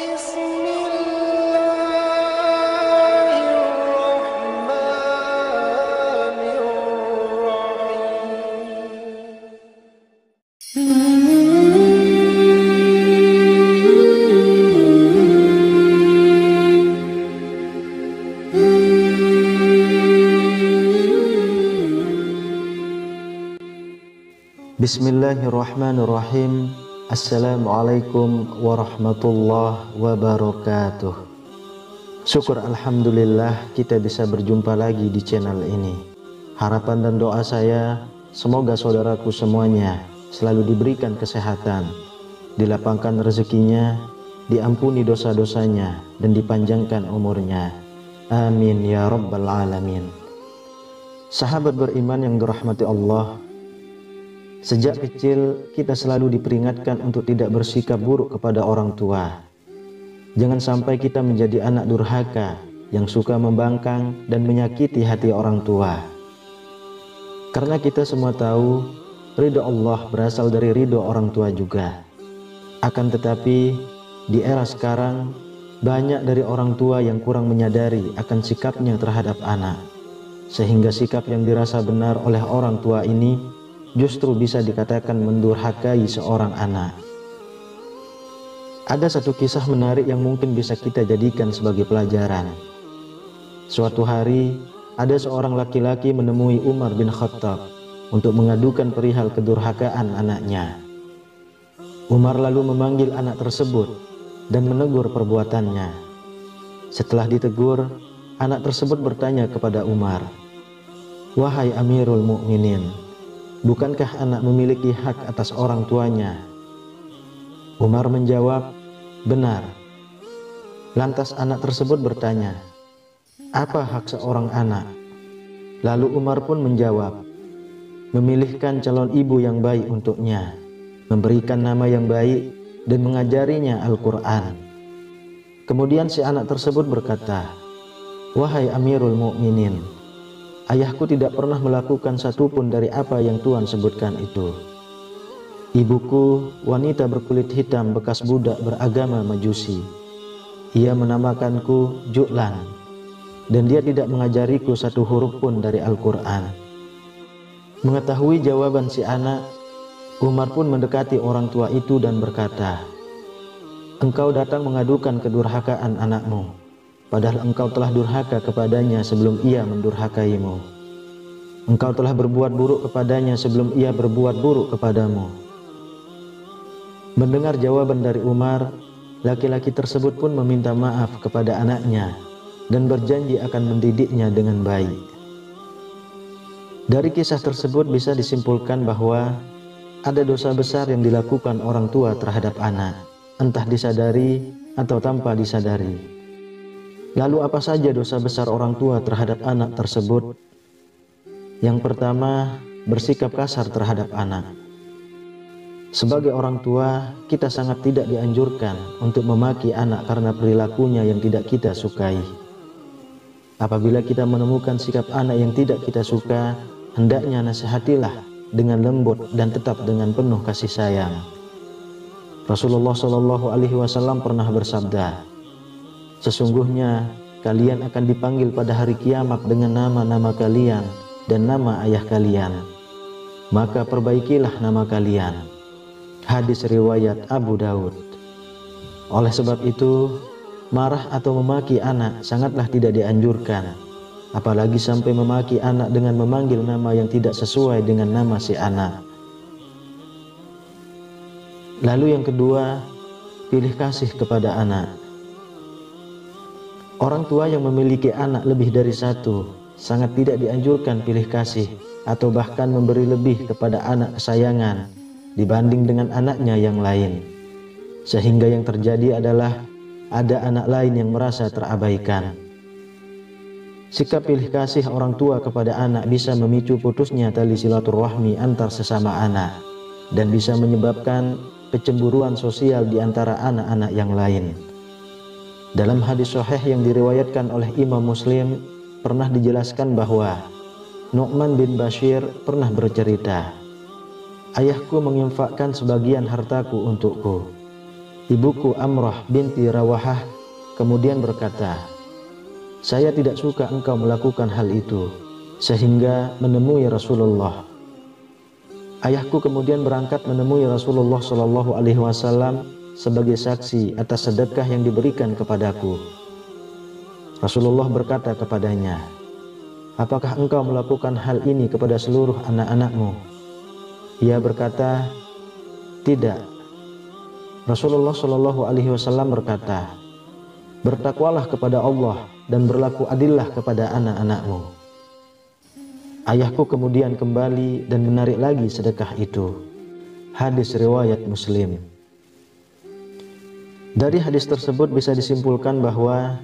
بسم الله الرحمن الرحيم. Bismillahirrahmanirrahim. Assalamualaikum warahmatullahi wabarakatuh. Syukur alhamdulillah kita bisa berjumpa lagi di channel ini. Harapan dan doa saya, semoga saudaraku semuanya selalu diberikan kesehatan, dilapangkan rezekinya, diampuni dosa-dosanya, dan dipanjangkan umurnya. Amin ya rabbal alamin. Sahabat beriman yang dirahmati Allah, sejak kecil kita selalu diperingatkan untuk tidak bersikap buruk kepada orang tua. Jangan sampai kita menjadi anak durhaka yang suka membangkang dan menyakiti hati orang tua. Karena kita semua tahu ridho Allah berasal dari ridho orang tua juga. Akan tetapi di era sekarang banyak dari orang tua yang kurang menyadari akan sikapnya terhadap anak, sehingga sikap yang dirasa benar oleh orang tua ini justru bisa dikatakan mendurhakai seorang anak. Ada satu kisah menarik yang mungkin bisa kita jadikan sebagai pelajaran. Suatu hari, ada seorang laki-laki menemui Umar bin Khattab untuk mengadukan perihal kedurhakaan anaknya. Umar lalu memanggil anak tersebut dan menegur perbuatannya. Setelah ditegur, anak tersebut bertanya kepada Umar, "Wahai Amirul Mukminin, bukankah anak memiliki hak atas orang tuanya?" Umar menjawab, "Benar." Lantas anak tersebut bertanya, "Apa hak seorang anak?" Lalu Umar pun menjawab, "Memilihkan calon ibu yang baik untuknya, memberikan nama yang baik, dan mengajarinya Al-Quran." Kemudian si anak tersebut berkata, "Wahai Amirul Mukminin, ayahku tidak pernah melakukan satupun dari apa yang Tuhan sebutkan itu. Ibuku wanita berkulit hitam bekas budak beragama Majusi. Ia menamakanku Ju'lan, dan dia tidak mengajariku satu huruf pun dari Al-Quran." Mengetahui jawaban si anak, Umar pun mendekati orang tua itu dan berkata, "Engkau datang mengadukan kedurhakaan anakmu, padahal engkau telah durhaka kepadanya sebelum ia mendurhakaimu. Engkau telah berbuat buruk kepadanya sebelum ia berbuat buruk kepadamu." Mendengar jawaban dari Umar, laki-laki tersebut pun meminta maaf kepada anaknya dan berjanji akan mendidiknya dengan baik. Dari kisah tersebut bisa disimpulkan bahwa ada dosa besar yang dilakukan orang tua terhadap anak, entah disadari atau tanpa disadari. Lalu apa saja dosa besar orang tua terhadap anak tersebut? Yang pertama, bersikap kasar terhadap anak. Sebagai orang tua, kita sangat tidak dianjurkan untuk memaki anak karena perilakunya yang tidak kita sukai. Apabila kita menemukan sikap anak yang tidak kita suka, hendaknya nasihatilah dengan lembut dan tetap dengan penuh kasih sayang. Rasulullah SAW pernah bersabda, "Sesungguhnya kalian akan dipanggil pada hari kiamat dengan nama-nama kalian dan nama ayah kalian. Maka perbaikilah nama kalian." Hadis riwayat Abu Daud. Oleh sebab itu, marah atau memaki anak sangatlah tidak dianjurkan, apalagi sampai memaki anak dengan memanggil nama yang tidak sesuai dengan nama si anak. Lalu yang kedua, pilih kasih kepada anak. Orang tua yang memiliki anak lebih dari satu sangat tidak dianjurkan pilih kasih atau bahkan memberi lebih kepada anak kesayangan dibanding dengan anaknya yang lain, sehingga yang terjadi adalah ada anak lain yang merasa terabaikan. Sikap pilih kasih orang tua kepada anak bisa memicu putusnya tali silaturahmi antar sesama anak dan bisa menyebabkan kecemburuan sosial di antara anak-anak yang lain. Dalam hadis sahih yang diriwayatkan oleh Imam Muslim, pernah dijelaskan bahwa Nu'man bin Bashir pernah bercerita, "Ayahku menginfakkan sebagian hartaku untukku. ibuku Amrah binti Rawahah kemudian berkata, "Saya tidak suka engkau melakukan hal itu," sehingga menemui Rasulullah. Ayahku kemudian berangkat menemui Rasulullah Shallallahu Alaihi Wasallam sebagai saksi atas sedekah yang diberikan kepadaku. Rasulullah berkata kepadanya, "Apakah engkau melakukan hal ini kepada seluruh anak-anakmu?" Ia berkata, "Tidak." Rasulullah Shallallahu Alaihi Wasallam berkata, "Bertakwalah kepada Allah dan berlaku adillah kepada anak-anakmu." Ayahku kemudian kembali dan menarik lagi sedekah itu. Hadis riwayat Muslim. Dari hadis tersebut bisa disimpulkan bahwa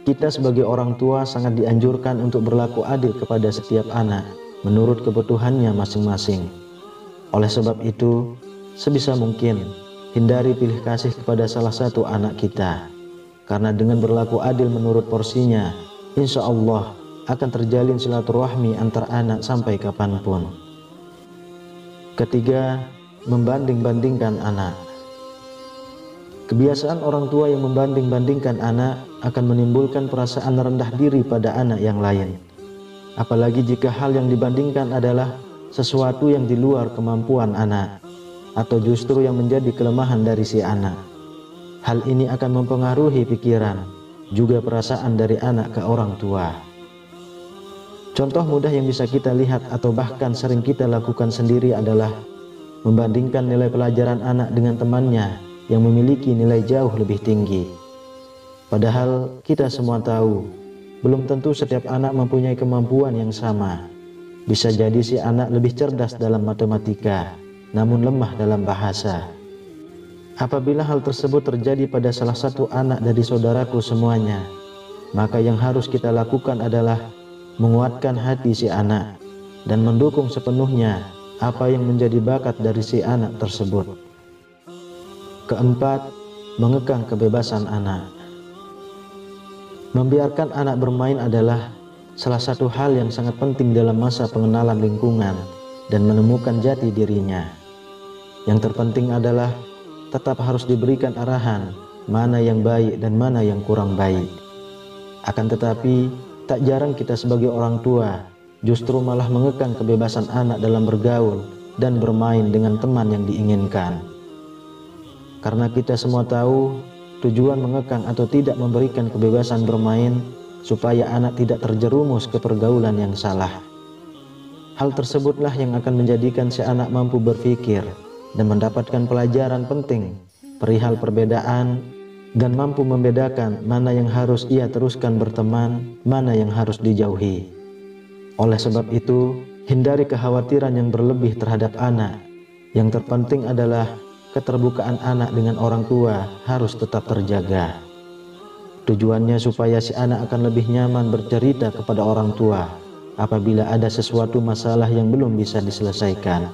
kita sebagai orang tua sangat dianjurkan untuk berlaku adil kepada setiap anak menurut kebutuhannya masing-masing. Oleh sebab itu, sebisa mungkin hindari pilih kasih kepada salah satu anak kita, karena dengan berlaku adil menurut porsinya, insya Allah akan terjalin silaturahmi antar anak sampai kapanpun. Ketiga, membanding-bandingkan anak. Kebiasaan orang tua yang membanding-bandingkan anak akan menimbulkan perasaan rendah diri pada anak yang lain. Apalagi jika hal yang dibandingkan adalah sesuatu yang di luar kemampuan anak, atau justru yang menjadi kelemahan dari si anak. Hal ini akan mempengaruhi pikiran, juga perasaan dari anak ke orang tua. Contoh mudah yang bisa kita lihat atau bahkan sering kita lakukan sendiri adalah membandingkan nilai pelajaran anak dengan temannya yang memiliki nilai jauh lebih tinggi. Padahal kita semua tahu, belum tentu setiap anak mempunyai kemampuan yang sama. Bisa jadi si anak lebih cerdas dalam matematika, namun lemah dalam bahasa. Apabila hal tersebut terjadi pada salah satu anak dari saudaraku semuanya, maka yang harus kita lakukan adalah menguatkan hati si anak dan mendukung sepenuhnya apa yang menjadi bakat dari si anak tersebut. Keempat, mengekang kebebasan anak. Membiarkan anak bermain adalah salah satu hal yang sangat penting dalam masa pengenalan lingkungan dan menemukan jati dirinya. Yang terpenting adalah tetap harus diberikan arahan mana yang baik dan mana yang kurang baik. Akan tetapi, tak jarang kita sebagai orang tua justru malah mengekang kebebasan anak dalam bergaul dan bermain dengan teman yang diinginkan. Karena kita semua tahu, tujuan mengekang atau tidak memberikan kebebasan bermain supaya anak tidak terjerumus ke pergaulan yang salah. Hal tersebutlah yang akan menjadikan si anak mampu berpikir dan mendapatkan pelajaran penting perihal perbedaan dan mampu membedakan mana yang harus ia teruskan berteman, mana yang harus dijauhi. Oleh sebab itu, hindari kekhawatiran yang berlebih terhadap anak. Yang terpenting adalah keterbukaan anak dengan orang tua harus tetap terjaga. Tujuannya supaya si anak akan lebih nyaman bercerita kepada orang tua apabila ada sesuatu masalah yang belum bisa diselesaikan.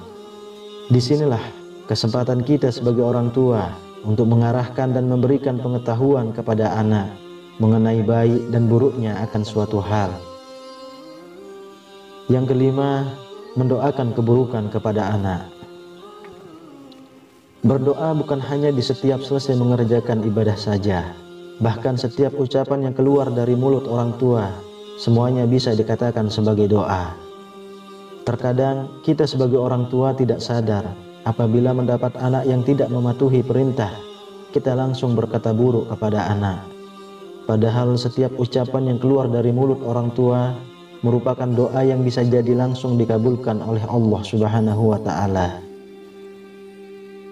Disinilah kesempatan kita sebagai orang tua untuk mengarahkan dan memberikan pengetahuan kepada anak mengenai baik dan buruknya akan suatu hal. Yang kelima, mendoakan keburukan kepada anak. Berdoa bukan hanya di setiap selesai mengerjakan ibadah saja. Bahkan setiap ucapan yang keluar dari mulut orang tua, semuanya bisa dikatakan sebagai doa. Terkadang kita sebagai orang tua tidak sadar apabila mendapat anak yang tidak mematuhi perintah, kita langsung berkata buruk kepada anak. Padahal setiap ucapan yang keluar dari mulut orang tua merupakan doa yang bisa jadi langsung dikabulkan oleh Allah Subhanahu wa Ta'ala.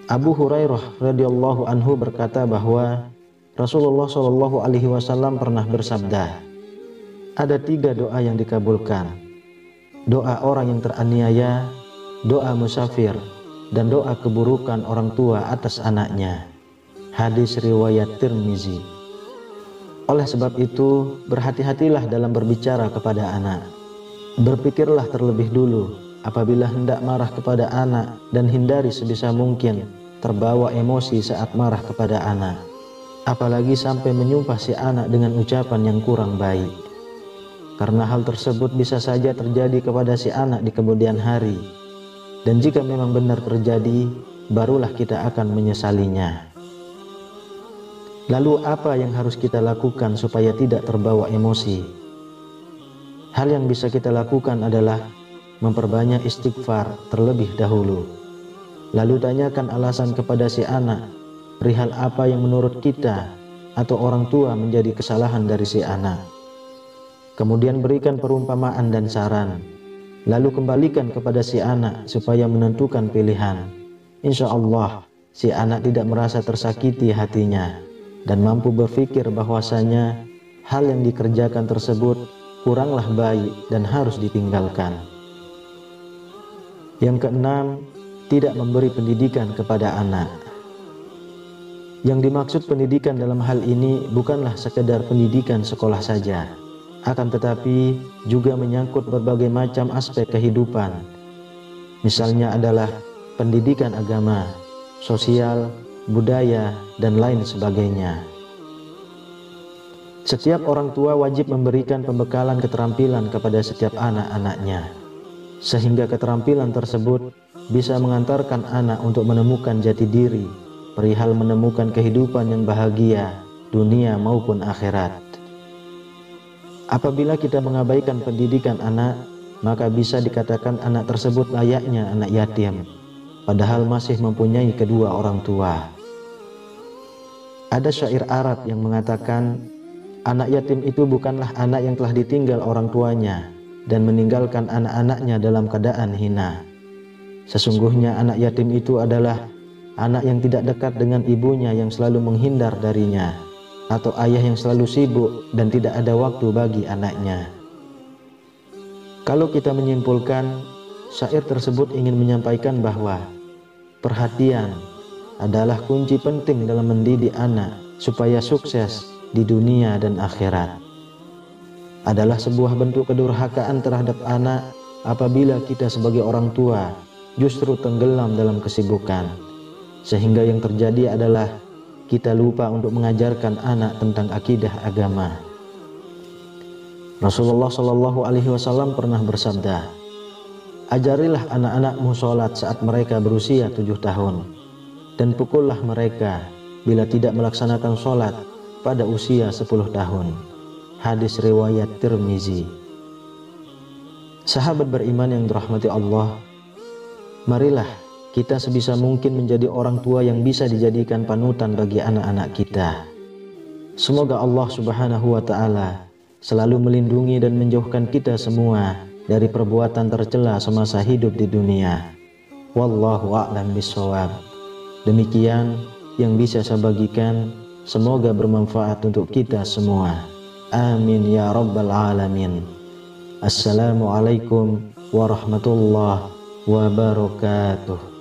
Abu Hurairah radhiyallahu anhu berkata bahwa Rasulullah Shallallahu Alaihi Wasallam pernah bersabda, ada 3 doa yang dikabulkan: doa orang yang teraniaya, doa musafir, dan doa keburukan orang tua atas anaknya. Hadis riwayat Tirmizi. Oleh sebab itu, berhati-hatilah dalam berbicara kepada anak. Berpikirlah terlebih dulu apabila hendak marah kepada anak dan hindari sebisa mungkin terbawa emosi saat marah kepada anak. Apalagi sampai menyumpah si anak dengan ucapan yang kurang baik. Karena hal tersebut bisa saja terjadi kepada si anak di kemudian hari. Dan jika memang benar terjadi, barulah kita akan menyesalinya. Lalu apa yang harus kita lakukan supaya tidak terbawa emosi? Hal yang bisa kita lakukan adalah memperbanyak istighfar terlebih dahulu. Lalu tanyakan alasan kepada si anak perihal apa yang menurut kita atau orang tua menjadi kesalahan dari si anak. Kemudian berikan perumpamaan dan saran. Lalu kembalikan kepada si anak supaya menentukan pilihan. Insya Allah si anak tidak merasa tersakiti hatinya dan mampu berpikir bahwasanya hal yang dikerjakan tersebut kuranglah baik dan harus ditinggalkan. Yang keenam, tidak memberi pendidikan kepada anak. Yang dimaksud pendidikan dalam hal ini bukanlah sekedar pendidikan sekolah saja, akan tetapi juga menyangkut berbagai macam aspek kehidupan. Misalnya adalah pendidikan agama, sosial, budaya, dan lain sebagainya. Setiap orang tua wajib memberikan pembekalan keterampilan kepada setiap anak-anaknya, sehingga keterampilan tersebut bisa mengantarkan anak untuk menemukan jati diri, perihal menemukan kehidupan yang bahagia, dunia maupun akhirat. Apabila kita mengabaikan pendidikan anak, maka bisa dikatakan anak tersebut layaknya anak yatim, padahal masih mempunyai kedua orang tua. Ada syair Arab yang mengatakan, anak yatim itu bukanlah anak yang telah ditinggal orang tuanya dan meninggalkan anak-anaknya dalam keadaan hina. Sesungguhnya anak yatim itu adalah anak yang tidak dekat dengan ibunya yang selalu menghindar darinya, atau ayah yang selalu sibuk dan tidak ada waktu bagi anaknya. Kalau kita menyimpulkan, syair tersebut ingin menyampaikan bahwa perhatian adalah kunci penting dalam mendidik anak supaya sukses di dunia dan akhirat. Adalah sebuah bentuk kedurhakaan terhadap anak apabila kita sebagai orang tua justru tenggelam dalam kesibukan, sehingga yang terjadi adalah kita lupa untuk mengajarkan anak tentang akidah agama. Rasulullah Shallallahu Alaihi Wasallam pernah bersabda, ajarilah anak-anakmu sholat saat mereka berusia 7 tahun, dan pukullah mereka bila tidak melaksanakan sholat pada usia 10 tahun. Hadis riwayat Tirmizi. Sahabat beriman yang dirahmati Allah, marilah kita sebisa mungkin menjadi orang tua yang bisa dijadikan panutan bagi anak-anak kita. Semoga Allah Subhanahu wa Ta'ala selalu melindungi dan menjauhkan kita semua dari perbuatan tercela semasa hidup di dunia. Wallahu a'lam bishawab. Demikian yang bisa saya bagikan, semoga bermanfaat untuk kita semua. Amin ya rabbal alamin. Assalamualaikum warahmatullahi wabarakatuh.